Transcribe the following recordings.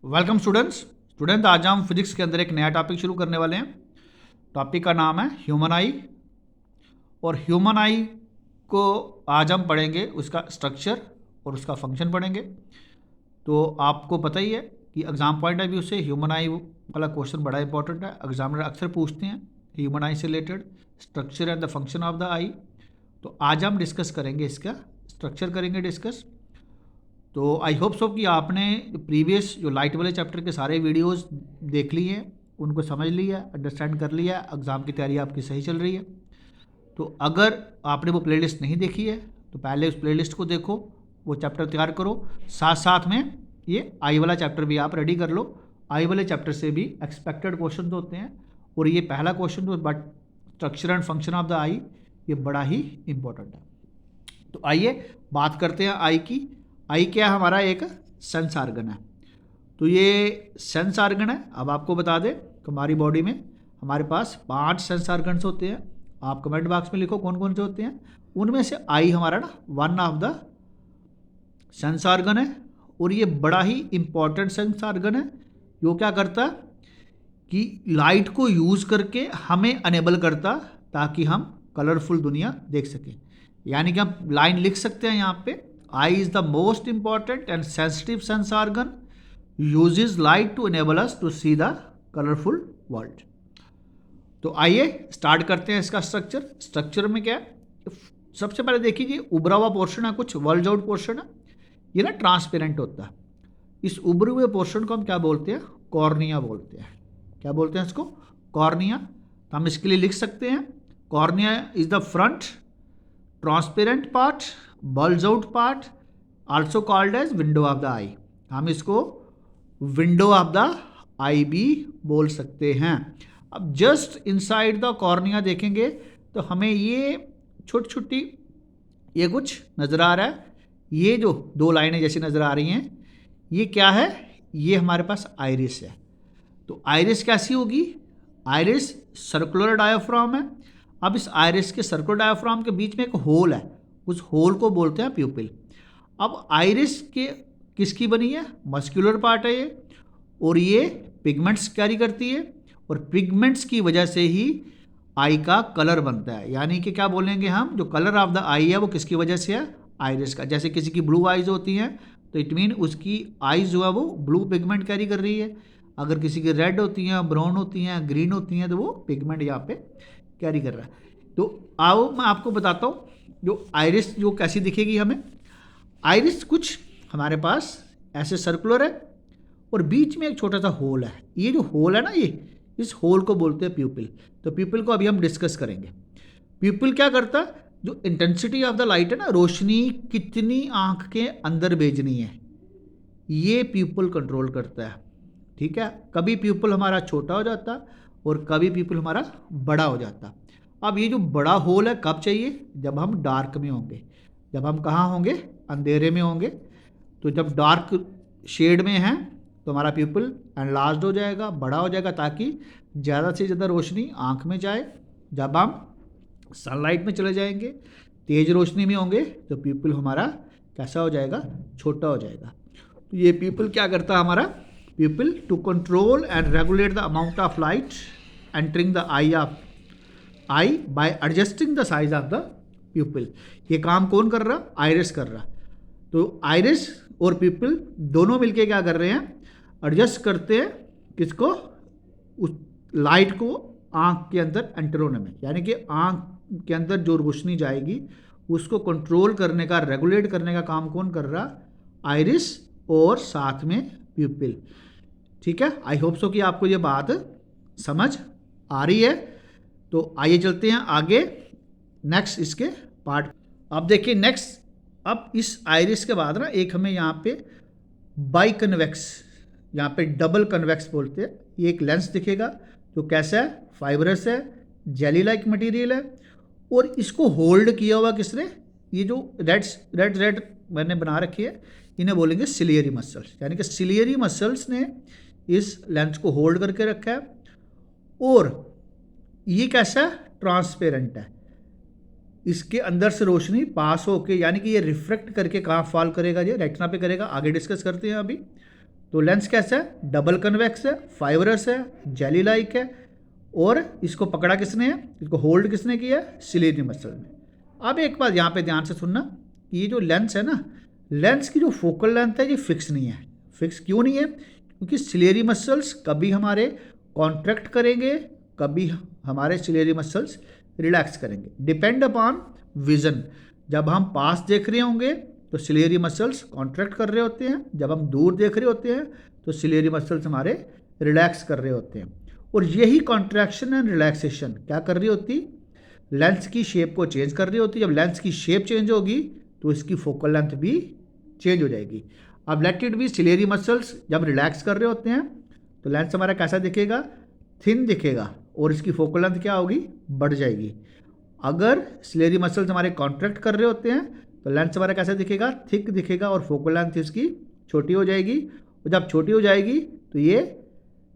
Welcome student आज हम physics के अंदर एक नया टॉपिक शुरू करने वाले हैं। टॉपिक का नाम है ह्यूमन आई। और ह्यूमन आई को आज हम पढ़ेंगे, उसका स्ट्रक्चर और उसका फंक्शन पढ़ेंगे। तो आपको पता ही है कि एग्ज़ाम पॉइंट ऑफ व्यू से ह्यूमन आई वाला क्वेश्चन बड़ा इंपॉर्टेंट है। एग्जामिनर अक्सर पूछते हैं ह्यूमन आई से related structure and the function of the eye. तो आज हम डिस्कस करेंगे, इसका स्ट्रक्चर करेंगे डिस्कस। तो आई होप सो कि आपने प्रीवियस जो लाइट वाले चैप्टर के सारे वीडियोस देख लिए हैं, उनको समझ लिया, अंडरस्टैंड कर लिया, एग्ज़ाम की तैयारी आपकी सही चल रही है। तो अगर आपने वो प्लेलिस्ट नहीं देखी है तो पहले उस प्लेलिस्ट को देखो, वो चैप्टर तैयार करो, साथ साथ में ये आई वाला चैप्टर भी आप रेडी कर लो। आई वाले चैप्टर से भी एक्सपेक्टेड क्वेश्चन होते हैं और ये पहला क्वेश्चन तो but structure and function of the eye ये बड़ा ही इंपॉर्टेंट है। तो आइए बात करते हैं आई की। आई क्या है? हमारा एक सेंस आर्गन है। तो ये सेंस आर्गन है। अब आपको बता दें कि हमारी बॉडी में हमारे पास 5 सेंस आर्गन्स होते हैं। आप कमेंट बॉक्स में लिखो कौन कौन से होते हैं। उनमें से आई हमारा ना one of the sense organ है और ये बड़ा ही इंपॉर्टेंट सेंस आर्गन है। जो क्या करता कि लाइट को यूज़ करके हमें अनेबल करता ताकि हम कलरफुल दुनिया देख सकें। यानी कि हम लाइन लिख सकते हैं यहाँ पे, eye is the most important and sensitive sense organ uses light to enable us to see the colourful world. तो आइए स्टार्ट करते हैं इसका स्ट्रक्चर। स्ट्रक्चर में क्या है? सबसे पहले देखिए, ये उभरा हुआ पोर्शन है, कुछ वर्ल्ड आउट पोर्शन है, ये ना ट्रांसपेरेंट होता है। इस उभरे हुए पोर्शन को हम क्या बोलते हैं? कॉर्निया बोलते हैं। क्या बोलते हैं इसको? कॉर्निया। तो हम इसके लिए लिख सकते हैं cornea is the front transparent part, bulge out part, also called as window of the eye. हम इसको विंडो ऑफ द आई भी बोल सकते हैं। अब जस्ट इनसाइड द कॉर्निया देखेंगे तो हमें ये छोटी छोटी ये कुछ नज़र आ रहा है। ये जो 2 लाइनें जैसी नज़र आ रही हैं, ये क्या है? ये हमारे पास आइरिस है। तो आइरिस कैसी होगी? आइरिस सर्कुलर डायाफ्राम है। अब इस आइरिस के सर्कुलर डायाफ्राम के बीच में एक होल है, उस होल को बोलते हैं प्यूपिल। अब आइरिस के किसकी बनी है? मस्कुलर पार्ट है ये, और ये पिगमेंट्स कैरी करती है और पिगमेंट्स की वजह से ही आई का कलर बनता है। यानी कि क्या बोलेंगे हम, जो कलर ऑफ द आई है वो किसकी वजह से है? आइरिस का। जैसे किसी की ब्लू आइज होती हैं तो इट मीन उसकी आइज जो है वो ब्लू पिगमेंट कैरी कर रही है। अगर किसी की रेड होती हैं, ब्राउन होती हैं, ग्रीन होती हैं, तो वो पिगमेंट यहाँ पे कैरी कर रहा है। तो आओ मैं आपको बताता हूँ जो आइरिस जो कैसी दिखेगी हमें। आइरिस कुछ हमारे पास ऐसे सर्कुलर है और बीच में एक छोटा सा होल है। ये जो होल है ना, ये इस होल को बोलते हैं प्यूपिल। तो प्यूपिल को अभी हम डिस्कस करेंगे। प्यूपिल क्या करता है? जो इंटेंसिटी ऑफ द लाइट है ना, रोशनी कितनी आंख के अंदर भेजनी है, ये प्यूपिल कंट्रोल करता है। ठीक है, कभी प्यूपिल हमारा छोटा हो जाता और कभी प्यूपिल हमारा बड़ा हो जाता। अब ये जो बड़ा होल है कब चाहिए? जब हम डार्क में होंगे। जब हम कहाँ होंगे? अंधेरे में होंगे। तो जब डार्क शेड में हैं तो हमारा प्यूपिल एनलार्ज्ड हो जाएगा, बड़ा हो जाएगा, ताकि ज़्यादा से ज़्यादा रोशनी आँख में जाए। जब हम सनलाइट में चले जाएंगे, तेज़ रोशनी में होंगे, तो प्यूपिल हमारा कैसा हो जाएगा? छोटा हो जाएगा। तो ये प्यूपिल क्या करता है हमारा? Pupil to control and regulate the amount of light entering the eye by adjusting the size of the pupil. ये काम कौन कर रहा? आइरिस कर रहा। तो आइरिस और प्यूपिल दोनों मिलके क्या कर रहे हैं? एडजस्ट करते हैं किसको? उस लाइट को आँख के अंदर एंटर होने में। यानी कि आँख के अंदर जो रोशनी जाएगी उसको कंट्रोल करने का, रेगुलेट करने का काम कौन कर रहा? आइरिस और साथ में प्यूपिल। ठीक है, आई होप सो कि आपको ये बात समझ आ रही है। तो आइए चलते हैं आगे नेक्स्ट इसके पार्ट। अब देखिए नेक्स्ट, अब इस आइरिस के बाद ना एक हमें यहाँ पे बाई कन्वेक्स, यहाँ पे डबल कन्वेक्स बोलते हैं, ये एक लेंस दिखेगा जो कैसा है? फाइबरस है, जेली लाइक मटेरियल है, और इसको होल्ड किया हुआ किसने? ये जो रेड मैंने बना रखी है, इन्हें बोलेंगे सिलियरी मसल्स। यानी कि सिलियरी मसल्स ने इस लेंस को होल्ड करके रखा है। और ये कैसा है? ट्रांसपेरेंट है। इसके अंदर से रोशनी पास होके, यानी कि ये रिफ्रेक्ट करके कहाँ फॉल करेगा? ये रेटिना पे करेगा। आगे डिस्कस करते हैं अभी। तो लेंस कैसा है, डबल कन्वेक्स है, फाइबरस है, जेली लाइक है, और इसको पकड़ा किसने है, इसको होल्ड किसने किया है, सिलेरी मसल में। अब एक बात यहाँ पे ध्यान से सुनना, ये जो लेंस है ना, लेंस की जो फोकल लेंथ है ये फिक्स नहीं है। फिक्स क्यों नहीं है, क्योंकि सिलेरी मसल्स कभी हमारे कॉन्ट्रैक्ट करेंगे, कभी हमारे सिलेरी मसल्स रिलैक्स करेंगे, डिपेंड अपॉन विजन। जब हम पास देख रहे होंगे तो सिलेरी मसल्स कॉन्ट्रैक्ट कर रहे होते हैं, जब हम दूर देख रहे होते हैं तो सिलेरी मसल्स हमारे रिलैक्स कर रहे होते हैं। और यही कॉन्ट्रैक्शन एंड रिलैक्सेशन क्या कर रही होती, लेंस की शेप को चेंज कर रही होती है। जब लेंस की शेप चेंज होगी तो इसकी फोकल लेंथ भी चेंज हो जाएगी। अब let it be, ciliary muscles जब रिलैक्स कर रहे होते हैं तो लेंस हमारा कैसा दिखेगा, थिन दिखेगा, और इसकी फोकल लेंथ क्या होगी, बढ़ जाएगी। अगर सिलेरी मसल्स हमारे कॉन्ट्रैक्ट कर रहे होते हैं तो लेंस हमारा कैसा दिखेगा, थिक दिखेगा, और फोकल लेंथ इसकी छोटी हो जाएगी। और जब छोटी हो जाएगी तो ये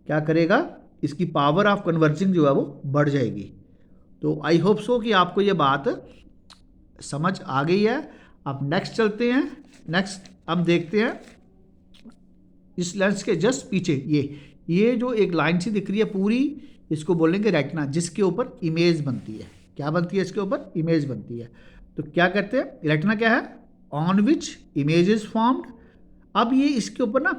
क्या करेगा, इसकी पावर ऑफ कन्वर्जिंग जो है वो बढ़ जाएगी। तो आई होप सो कि आपको ये बात समझ आ गई है। अब नेक्स्ट चलते हैं। नेक्स्ट हम देखते हैं इस लेंस के जस्ट पीछे ये जो एक लाइन सी दिख रही है पूरी, इसको बोलेंगे रेटिना, जिसके ऊपर इमेज बनती है। क्या बनती है, इसके ऊपर इमेज बनती है। तो क्या कहते हैं, रेटिना क्या है, on which image is formed. अब ये इसके ऊपर ना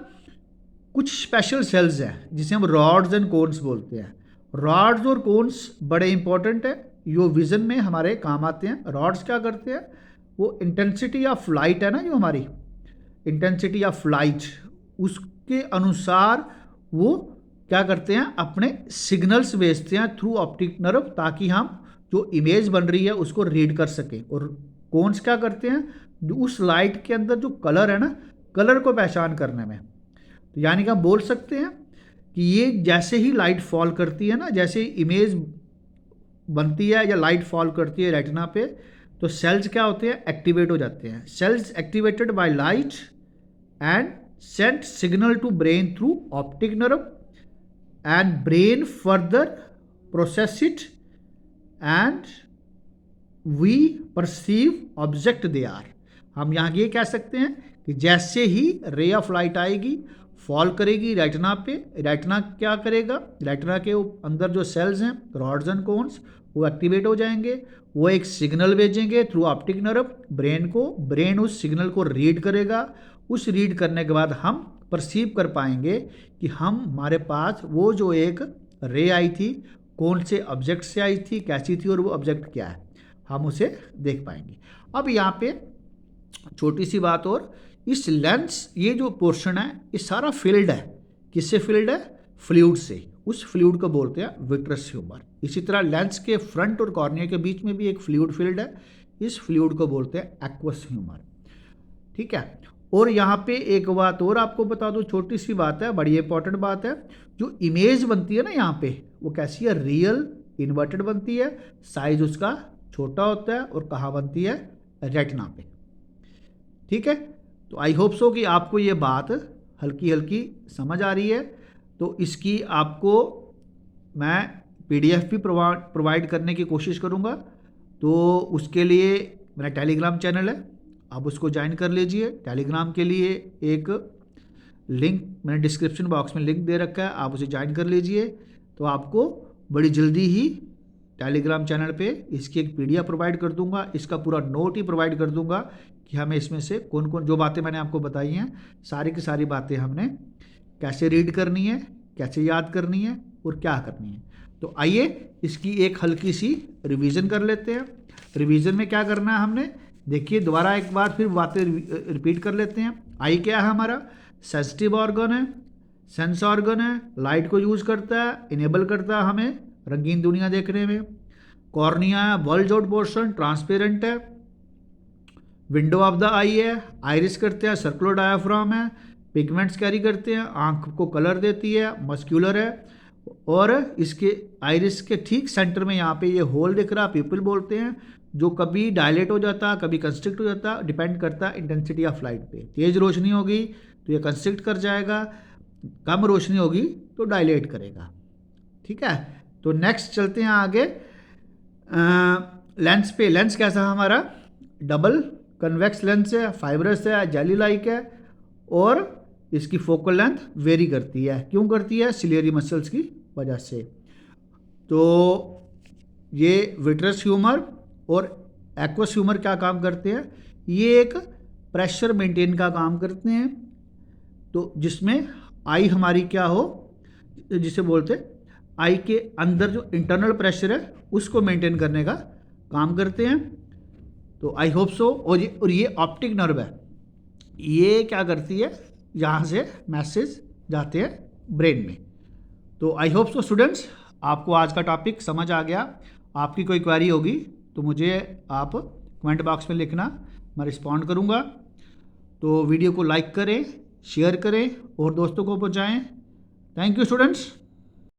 कुछ स्पेशल सेल्स हैं जिसे हम रॉड्स एंड कोन्स बोलते हैं। रॉड्स और कोन्स बड़े इंपॉर्टेंट है, जो विजन में हमारे काम आते हैं। रॉड्स क्या करते हैं, वो इंटेंसिटी ऑफ लाइट है ना, जो हमारी इंटेंसिटी ऑफ लाइट, उसके अनुसार वो क्या करते हैं, अपने सिग्नल्स भेजते हैं थ्रू ऑप्टिक नर्व, ताकि हम जो इमेज बन रही है उसको रीड कर सकें। और कोन्स क्या करते हैं, जो उस लाइट के अंदर जो कलर है ना, कलर को पहचान करने में। तो यानी कि हम बोल सकते हैं कि ये जैसे ही लाइट फॉल करती है ना, जैसे इमेज बनती है या लाइट फॉल करती है रेटिना पे, तो सेल्स क्या होते हैं, एक्टिवेट हो जाते हैं। Cells activated by light and send signal to brain through optic nerve, and brain further process it and we perceive object they are. हम यहाँ ये कह सकते हैं कि जैसे ही रे ऑफ लाइट आएगी, फॉल करेगी रेटिना पे, रेटिना क्या करेगा, रेटिना के अंदर जो सेल्स हैं, रॉड्स एंड कोन्स, वो एक्टिवेट हो जाएंगे। वो एक सिग्नल भेजेंगे थ्रू ऑप्टिक नर्व ब्रेन को, ब्रेन उस सिग्नल को रीड करेगा। उस रीड करने के बाद हम परसीव कर पाएंगे कि हमारे पास वो जो एक रे आई थी, कौन से ऑब्जेक्ट से आई थी, कैसी थी, और वो ऑब्जेक्ट क्या है, हम उसे देख पाएंगे। अब यहाँ पे छोटी सी बात और, इस लेंस ये जो पोर्शन है ये सारा फिल्ड है। किससे फिल्ड है, फ्लूइड से। उस फ्लूइड को बोलते हैं विट्रस ह्यूमर। इसी तरह लेंस के फ्रंट और कॉर्निया के बीच में भी एक फ्लूइड फिल्ड है, इस फ्लूइड को बोलते हैं एक्वस ह्यूमर। ठीक है। और यहाँ पे एक बात और आपको बता दूं, छोटी सी बात है, बड़ी इंपॉर्टेंट बात है। जो इमेज बनती है ना यहाँ पे, वो कैसी है, रियल इन्वर्टेड बनती है, साइज उसका छोटा होता है, और कहाँ बनती है, रेटिना पे। ठीक है। तो आई होप सो कि आपको ये बात हल्की हल्की समझ आ रही है। तो इसकी आपको मैं PDF भी प्रोवाइड करने की कोशिश करूँगा। तो उसके लिए मेरा टेलीग्राम चैनल है, आप उसको ज्वाइन कर लीजिए। टेलीग्राम के लिए एक लिंक मैंने डिस्क्रिप्शन बॉक्स में लिंक दे रखा है, आप उसे ज्वाइन कर लीजिए। तो आपको बड़ी जल्दी ही टेलीग्राम चैनल पे इसकी एक PDF प्रोवाइड कर दूंगा, इसका पूरा नोट ही प्रोवाइड कर दूंगा कि हमें इसमें से कौन कौन जो बातें मैंने आपको बताई हैं, सारी की सारी बातें हमने कैसे रीड करनी है, कैसे याद करनी है, और क्या करनी है। तो आइए इसकी एक हल्की सी रिवीजन कर लेते हैं। रिवीजन में क्या करना है हमने, देखिए दोबारा एक बार फिर बातें रिपीट कर लेते हैं। आई क्या है हमारा, सेंसिटिव ऑर्गन है, सेंस ऑर्गन है, लाइट को यूज़ करता है, इनेबल करता है हमें रंगीन दुनिया देखने में। कॉर्निया है, बल्ज आउट पोर्शन, ट्रांसपेरेंट है। विंडो ऑफ द आई है, आइरिस करते हैं, सर्कुलर डायाफ्राम है, पिगमेंट्स कैरी करते हैं, आंख को कलर देती है, मस्क्यूलर है। और इसके आइरिस के ठीक सेंटर में यहाँ पे ये होल दिख रहा, पिपल बोलते हैं, जो कभी डायलेट हो जाता, कभी कंस्ट्रिक्ट हो जाता, डिपेंड करता है इंटेंसिटी ऑफ लाइट पे। तेज रोशनी होगी तो ये कंस्ट्रिक्ट कर जाएगा, कम रोशनी होगी तो डायलेट करेगा। ठीक है। तो नेक्स्ट चलते हैं आगे लेंस पे। लेंस कैसा है हमारा, डबल कन्वेक्स लेंस है, फाइब्रस है, जेली लाइक है, और इसकी फोकल लेंथ वेरी करती है। क्यों करती है? सिलियरी मसल्स की वजह से। तो ये विट्रस ह्यूमर और एक्वस ह्यूमर क्या काम करते हैं? ये एक प्रेशर मेंटेन का काम करते हैं, तो जिसमें आई हमारी क्या हो, जिसे बोलते आई के अंदर जो इंटरनल प्रेशर है उसको मेंटेन करने का काम करते हैं। तो आई होप सो। और ये ऑप्टिक नर्व है, ये क्या करती है, यहाँ से मैसेज जाते हैं ब्रेन में। तो आई होप सो स्टूडेंट्स, आपको आज का टॉपिक समझ आ गया। आपकी कोई क्वेरी होगी तो मुझे आप कमेंट बॉक्स में लिखना, मैं रिस्पॉन्ड करूँगा। तो वीडियो को लाइक करें, शेयर करें और दोस्तों को पहुँचाएँ। Thank you students.